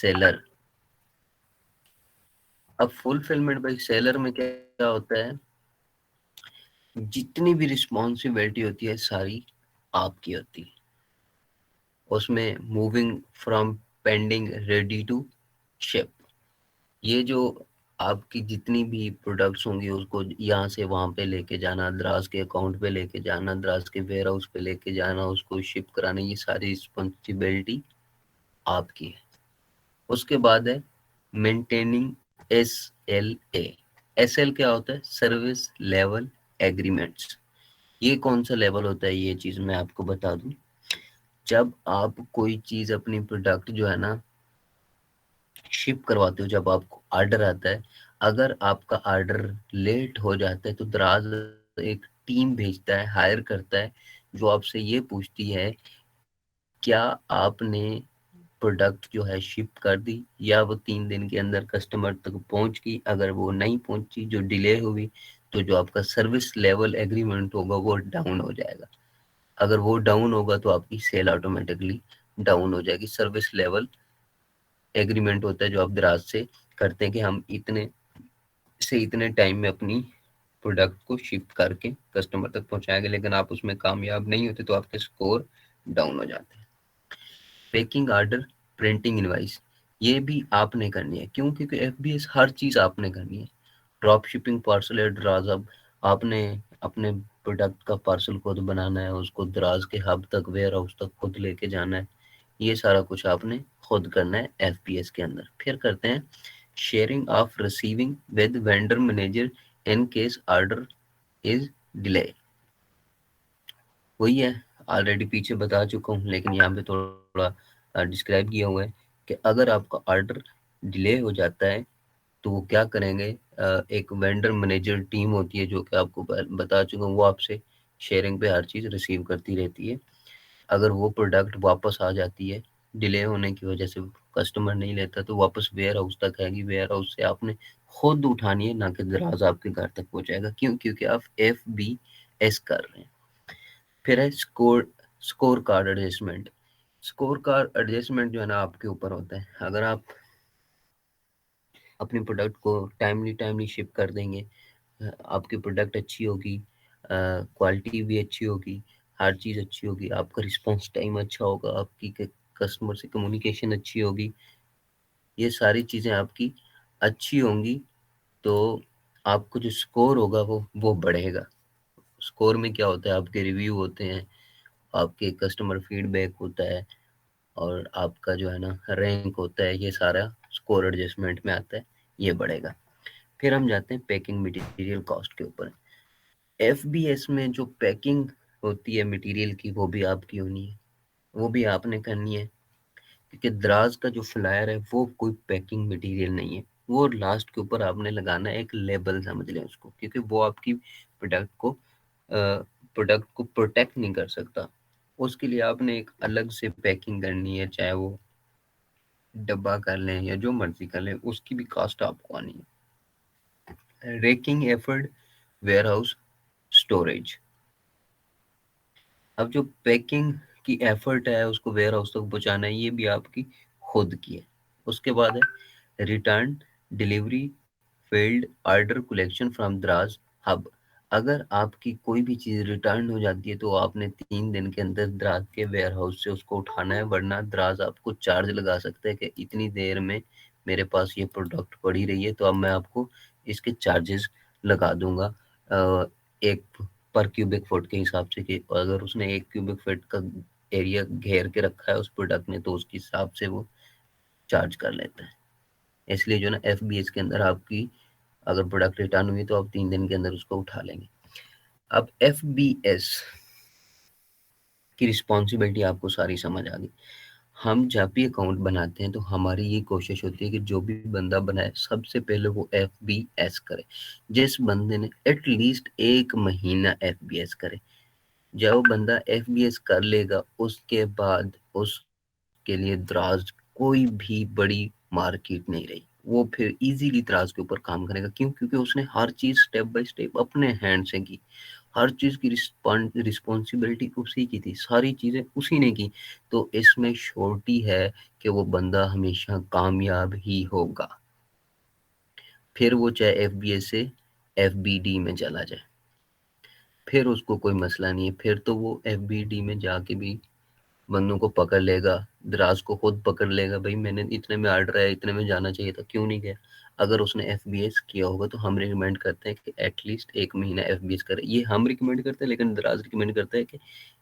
Seller. अब fulfilment bye seller में क्या होता है, जितनी भी रिस्पॉन्सिबिलिटी होती है सारी आपकी होती है। उसमें moving from pending ready to ship, ये जो आपकी जितनी भी प्रोडक्ट्स होंगी उसको यहाँ से वहां पे लेके जाना, द्रास के अकाउंट पे लेके जाना, द्रास के वेयर हाउस पे लेके जाना, उसको शिप कराना, ये सारी रिस्पॉन्सिबिलिटी आपकी है। उसके बाद है मेंटेनिंग SLA। SL क्या होता है, सर्विस लेवल एग्रीमेंट्स। ये कौन सा लेवल होता है, ये चीज मैं आपको बता दूं। जब आप कोई चीज अपनी प्रोडक्ट जो है ना शिप करवाते हो, जब आपको ऑर्डर आता है, अगर आपका ऑर्डर लेट हो जाता है तो दराज एक टीम भेजता है, हायर करता है, जो आपसे ये पूछती है क्या आपने प्रोडक्ट जो है शिप कर दी या वो 3 दिन के अंदर कस्टमर तक पहुंच गई। अगर वो नहीं पहुंची, जो डिले हुई, तो जो आपका सर्विस लेवल एग्रीमेंट होगा वो डाउन हो जाएगा। अगर वो डाउन होगा तो आपकी सेल ऑटोमेटिकली डाउन हो जाएगी। सर्विस लेवल एग्रीमेंट होता है जो आप दराज से करते हैं कि हम इतने से इतने टाइम में अपनी प्रोडक्ट को शिप करके कस्टमर तक पहुंचाएंगे, लेकिन आप उसमें कामयाब नहीं होते तो आपके स्कोर डाउन हो जाते हैं। पैकिंग ऑर्डर, प्रिंटिंग इनवाइस, ये भी आपने करनी है। क्यों? क्योंकि FBS हर चीज आपने करनी है। ड्रॉप शिपिंग, पार्सल एट दराज हब, आपने अपने प्रोडक्ट का पार्सल खुद बनाना है, उसको दराज के हब तक, वेयर हाउस तक खुद लेके जाना है। ये सारा कुछ आपने खुद करना है FBS के अंदर। फिर करते हैं sharing of receiving with vendor manager in case order is delay. वही है, ऑलरेडी पीछे बता चुका हूँ, लेकिन यहाँ पे थोड़ा डिस्क्राइब किया हुआ है कि अगर आपका ऑर्डर डिले हो जाता है तो वो क्या करेंगे। एक वेंडर मैनेजर टीम होती है जो कि आपको बता चुका हूँ, वो आपसे शेयरिंग पे हर चीज़ रिसीव करती रहती है। अगर वो प्रोडक्ट वापस आ जाती है डिले होने की वजह से, कस्टमर नहीं लेता, तो वापस वेयर हाउस तक आएगी। वेयर हाउस से आपने खुद उठानी है, ना कि दराज आपके घर तक पहुंचाएगा। क्यों? क्योंकि आप FBS कर रहे हैं। फिर है score card adjustment. Score card adjustment जो है ना आपके ऊपर होता है। अगर आप अपने प्रोडक्ट को टाइमली शिप कर देंगे, आपकी प्रोडक्ट अच्छी होगी, क्वालिटी भी अच्छी होगी, हर चीज़ अच्छी होगी, आपका रिस्पॉन्स टाइम अच्छा होगा, आपकी कस्टमर से कम्युनिकेशन अच्छी होगी, ये सारी चीज़ें आपकी अच्छी होंगी, तो आपको जो स्कोर होगा वो बढ़ेगा। स्कोर में क्या होता है, आपके रिव्यू होते हैं, आपके कस्टमर फीडबैक होता है, और आपका जो है ना रैंक होता है। ये सारा स्कोर एडजस्टमेंट में आता है, ये बढ़ेगा। फिर हम जाते हैं पैकिंग मटेरियल कॉस्ट के ऊपर। FBS में जो पैकिंग होती है मटेरियल की, वो भी आपकी होनी है, वो भी आपने करनी है। क्योंकि दराज का जो फ्लायर है वो कोई पैकिंग मटेरियल नहीं है, वो लास्ट के ऊपर आपने लगाना है एक लेबल, समझ लें उसको, क्योंकि वो आपकी प्रोडक्ट को प्रोटेक्ट नहीं कर सकता। उसके लिए आपने एक अलग से पैकिंग करनी है, चाहे वो डब्बा कर लें या जो मर्जी कर लें, उसकी भी कॉस्ट आपको आनी है। Racking effort, warehouse, storage. अब जो पैकिंग की एफर्ट है उसको वेयर हाउस तक पहुंचाना है, ये भी आपकी खुद की है। उसके बाद है return, delivery, field order, collection from Dras hub. अगर आपकी कोई भी चीज़ रिटर्न हो जाती है तो आपने 3 दिन के अंदर द्रास के वेयर हाउस से उसको उठाना है, वरना द्रास आपको चार्ज लगा सकता है कि इतनी देर में मेरे पास ये प्रोडक्ट पड़ी रही है, तो अब मैं आपको इसके चार्जेस लगा दूंगा एक पर क्यूबिक फुट के हिसाब से, कि अगर उसने 1 क्यूबिक फुट का एरिया घेर के रखा है उस प्रोडक्ट ने, तो उसके हिसाब से वो चार्ज कर लेता है। इसलिए जो ना FBS के अंदर आपकी अगर प्रोडक्ट रिटर्न हुई तो आप 3 दिन के अंदर उसको उठा लेंगे। अब FBS की रिस्पॉन्सिबिलिटी आपको सारी समझ आ गई। हम जब भी अकाउंट बनाते हैं तो हमारी ये कोशिश होती है कि जो भी बंदा बनाए सबसे पहले वो FBS करे। जिस बंदे ने एटलीस्ट 1 महीना FBS करे, जब वो बंदा FBS कर लेगा उसके बाद उसके लिए दराज कोई भी बड़ी मार्केट नहीं रही। वो फिर इजीली दराज के ऊपर काम करेगा। क्यों? क्योंकि उसने हर चीज स्टेप बाय स्टेप अपने हैंड से की, हर चीज की रिस्पॉन्सिबिलिटी उसी की थी, सारी चीजें उसी ने की। तो इसमें श्योरिटी है कि वो बंदा हमेशा कामयाब ही होगा, फिर वो चाहे एफबीएस से एफबीडी में चला जाए, फिर उसको कोई मसला नहीं है, फिर तो वो एफबीडी में जाके भी बंदों को पकड़ लेगा, दराज को खुद पकड़ लेगा, भाई मैंने इतने में आर्डर है, इतने में जाना चाहिए था, क्यों नहीं गया। अगर उसने एफबीएस किया होगा तो हम रिकमेंड करते हैं कि एटलीस्ट 1 महीना एफबीएस करे, ये हम रिकमेंड करते हैं, लेकिन दराज रिकमेंड करता है कि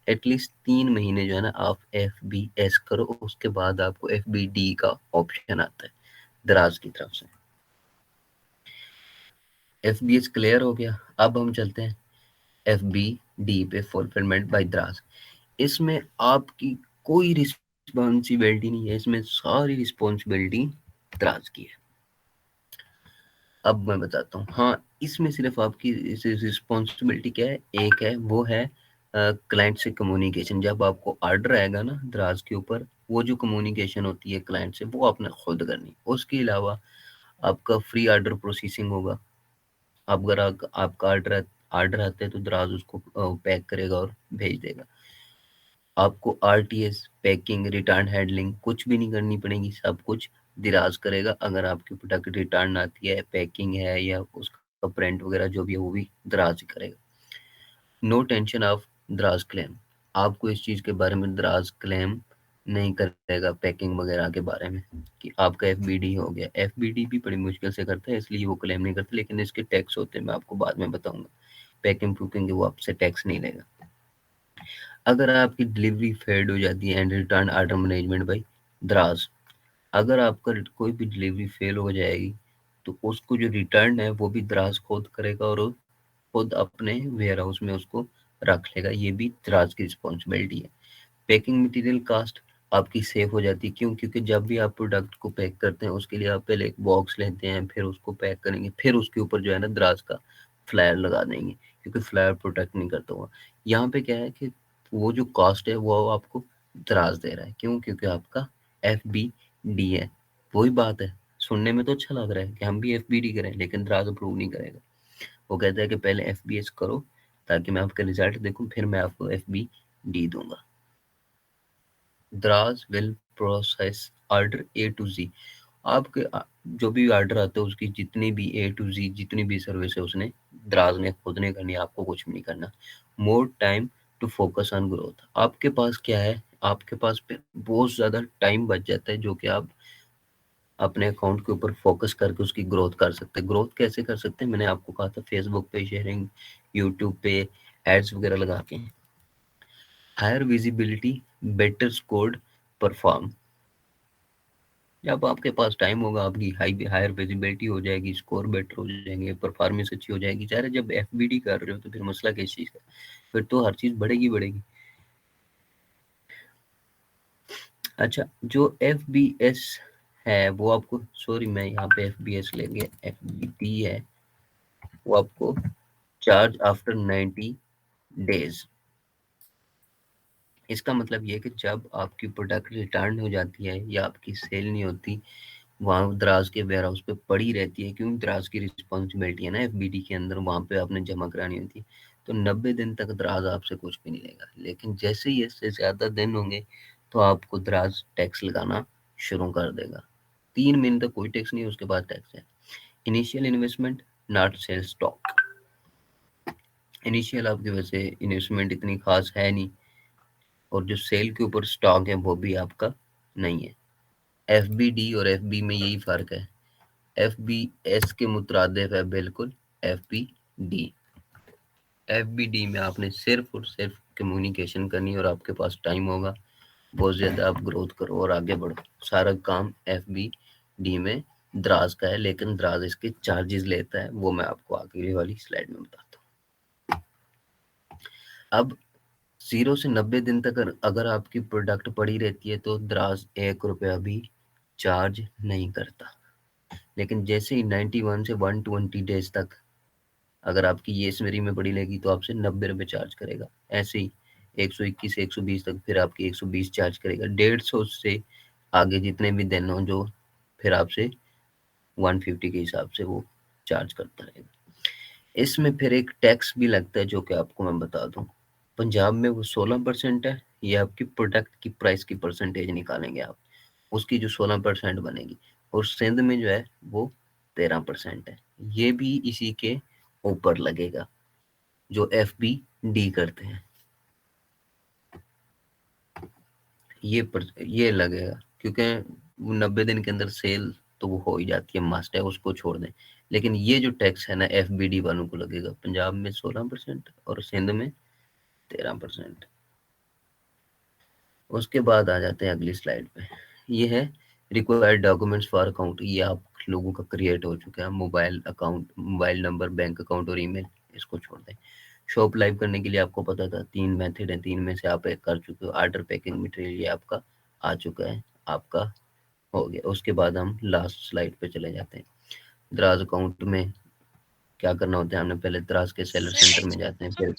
एटलीस्ट 3 महीने जो है ना आप एफबीएस करो, उसके बाद आपको एफबीडी का ऑप्शन आता है दराज की तरफ से। एफबीएस क्लियर हो गया, अब हम चलते हैं एफबीडी पे, फुलफिलमेंट बाय दराज। इसमें आपकी कोई रिस्पॉन्सिबिलिटी नहीं है, इसमें सारी रिस्पॉन्सिबिलिटी दराज की है। अब मैं बताता हूँ, हाँ इसमें सिर्फ आपकी रिस्पॉन्सिबिलिटी क्या है, एक है, वो है क्लाइंट से कम्युनिकेशन। जब आपको ऑर्डर आएगा ना दराज के ऊपर, वो जो कम्युनिकेशन होती है क्लाइंट से, वो आपने खुद करनी। उसके अलावा आपका फ्री ऑर्डर प्रोसेसिंग होगा। अब अगर आपका ऑर्डर आता है तो दराज उसको पैक करेगा और भेज देगा। आपको आरटीएस, पैकिंग, रिटर्न हैंडलिंग कुछ भी नहीं करनी पड़ेगी, सब कुछ दराज करेगा। अगर आपकी प्रोडक्ट रिटर्न आती है, पैकिंग है या उसका प्रिंट वगैरह जो भी है, वो भी दराज ही करेगा। नो टेंशन ऑफ दराज क्लेम, आपको इस चीज़ के बारे में दराज क्लेम नहीं करेगा पैकिंग वगैरह के बारे में कि आपका एफबीडी हो गया। एफबीडी भी बड़ी मुश्किल से करता है, इसलिए वो क्लेम नहीं करता, लेकिन इसके टैक्स होते हैं, मैं आपको बाद में बताऊंगा। पैकिंग फूकिंग वो आपसे टैक्स नहीं लेगा। अगर आपकी डिलीवरी फेल्ड हो जाती है and return order management by दराज, अगर आपका कोई भी डिलीवरी फेल हो जाएगी तो उसको जो रिटर्न है वो भी दराज खुद करेगा और खुद अपने वेयर हाउस में उसको रख लेगा, ये भी दराज की रिस्पॉन्सिबिलिटी है। पैकिंग मटेरियल कास्ट आपकी सेव हो जाती है, क्यों? क्योंकि जब भी आप प्रोडक्ट को पैक करते हैं उसके लिए आप पहले एक बॉक्स लेते हैं, फिर उसको पैक करेंगे, फिर उसके ऊपर जो है ना दराज का फ्लायर लगा देंगे, क्योंकि फ्लायर प्रोटेक्ट नहीं करता हुआ। यहाँ पे क्या है कि वो जो कॉस्ट है वो आपको दराज दे रहा है, क्यों? क्योंकि आपका एफ बी डी है। वही बात है, सुनने में तो अच्छा लग रहा है कि हम भी एफ बी डी करें, लेकिन दराज अप्रूव नहीं करेगा। वो कहता है कि पहले एफ बी एस करो ताकि मैं आपका रिजल्ट देखूं, फिर मैं आपको एफ बी डी दूंगा। Daraz will process order A to Z, आपके जो भी ऑर्डर आते हैं उसकी जितनी भी ए टू जी जितनी भी सर्विस है उसने दराज ने खुद ने करनी, आपको कुछ भी नहीं करना। More time to focus on growth, आपके पास क्या है, आपके पास पे बहुत ज़्यादा टाइम बच जाता है जो कि आप अपने अकाउंट के ऊपर फोकस करके उसकी ग्रोथ कर सकते हैं। ग्रोथ कैसे कर सकते हैं, मैंने आपको कहा था फेसबुक पे शेयरिंग, यूट्यूब पे एड्स वगैरह लगा के। Higher visibility, better scored perform, जब आपके पास टाइम होगा आपकी हायर विजिबिलिटी हो जाएगी, स्कोर बेटर हो जाएंगे, परफॉर्मेंस अच्छी हो जाएगी। चाहे जब एफबीडी कर रहे हो तो फिर मसला किस चीज़ का, फिर तो हर चीज़ बढ़ेगी बढ़ेगी। अच्छा, जो एफ बी एस है वो आपको, सॉरी मैं यहाँ पे एफ बी एस लेंगे, एफ बी डी है, वो आपको चार्ज आफ्टर 90 डेज। इसका मतलब ये है कि जब आपकी प्रोडक्ट रिटर्न हो जाती है या आपकी सेल नहीं होती, वहाँ दराज के वेयर हाउस पे पड़ी रहती है, क्योंकि दराज की रिस्पॉन्सिबिलिटी है ना एफबीडी के अंदर, वहाँ पे आपने जमा करानी होती है। तो 90 दिन तक दराज आपसे कुछ भी नहीं लेगा, लेकिन जैसे ही इससे ज़्यादा दिन होंगे तो आपको दराज टैक्स लगाना शुरू कर देगा। 3 महीने तक कोई टैक्स नहीं है, उसके बाद टैक्स है। Initial investment not sell stock, initial आपकी वैसे इन्वेस्टमेंट इतनी खास है नहीं, और जो सेल के ऊपर स्टॉक है वो भी आपका नहीं है। एफ बी डी और एफ बी में यही फ़र्क है, एफ बी एस के मुतरादिफ है बिल्कुल F B D. F B D में आपने सिर्फ और सिर्फ कम्युनिकेशन करनी है और आपके पास टाइम होगा, बहुत ज़्यादा आप ग्रोथ करो और आगे बढ़ो। सारा काम एफ बी डी में दराज का है, लेकिन दराज इसके चार्जेस लेता है, वो मैं आपको आगे वाली स्लाइड में बताता हूँ। अब 0 से 90 दिन तक अगर आपकी प्रोडक्ट पड़ी रहती है तो दराज 1 रुपया भी चार्ज नहीं करता, लेकिन जैसे ही 91 से 120 डेज तक अगर आपकी ये इसमेरी में पड़ी रहेगी तो आपसे 90 रुपये चार्ज करेगा। ऐसे ही 121 से 120 तक फिर आपकी 120 चार्ज करेगा। 150 से आगे जितने भी दिन हो जो फिर आपसे 150 के हिसाब से वो चार्ज करता रहेगा। इसमें फिर एक टैक्स भी लगता है, जो कि आपको मैं बता दूं। पंजाब में वो 16% है, ये आपकी प्रोडक्ट की प्राइस की परसेंटेज निकालेंगे आप, उसकी जो 16% बनेगी। और सिंध में जो है वो 13% है, ये भी इसी के ऊपर लगेगा जो FBD करते हैं। ये लगेगा, क्योंकि 90 दिन के अंदर सेल तो वो हो ही जाती है, मस्ट है, उसको छोड़ दें। लेकिन ये जो टैक्स है ना FBD वालों को लगेगा, पंजाब में 16% और सिंध में 13%। उसके बाद आ जाते हैं अगली स्लाइड पे। ये है रिक्वायर्ड डॉक्यूमेंट्स फॉर अकाउंट। ये आप लोगों का क्रिएट हो चुका है, mobile account, mobile number, bank account और ईमेल, इसको छोड़ दें। शॉप लाइव करने के लिए आपको पता था 3 मेथड है, 3 में से आप एक कर चुके हो। ऑर्डर, पैकिंग, मटेरियल, ये आपका आ चुका है, आपका हो गया। उसके बाद हम लास्ट स्लाइड पे चले जाते हैं। दराज अकाउंट में क्या करना होता है, हमने पहले दराज के सेलर सेंटर में जाते हैं, फिर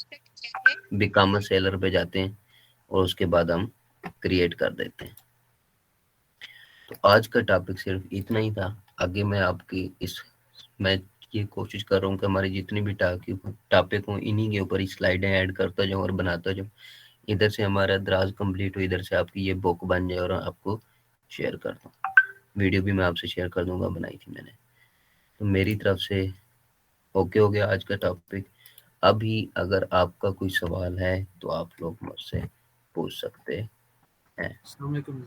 बिकम सेलर पे जाते हैं और उसके बाद हम क्रिएट कर देते हैं। तो आज का टॉपिक सिर्फ इतना ही था। आगे मैं ये कोशिश कर रहा हूँ कि हमारी जितनी भी टॉपिक हों, इन्हीं के ऊपर ही स्लाइडें ऐड करता जाऊँ और बनाता जाऊँ। इधर से हमारा दराज कंप्लीट हो, इधर से आपकी ये बुक बन जाए और आपको शेयर कर दूँ। वीडियो भी मैं आपसे शेयर कर दूंगा, बनाई थी मैंने। तो मेरी तरफ से ओके हो गया आज का टॉपिक। अभी अगर आपका कोई सवाल है तो आप लोग मुझसे पूछ सकते हैं। अस्सलाम वालेकुम।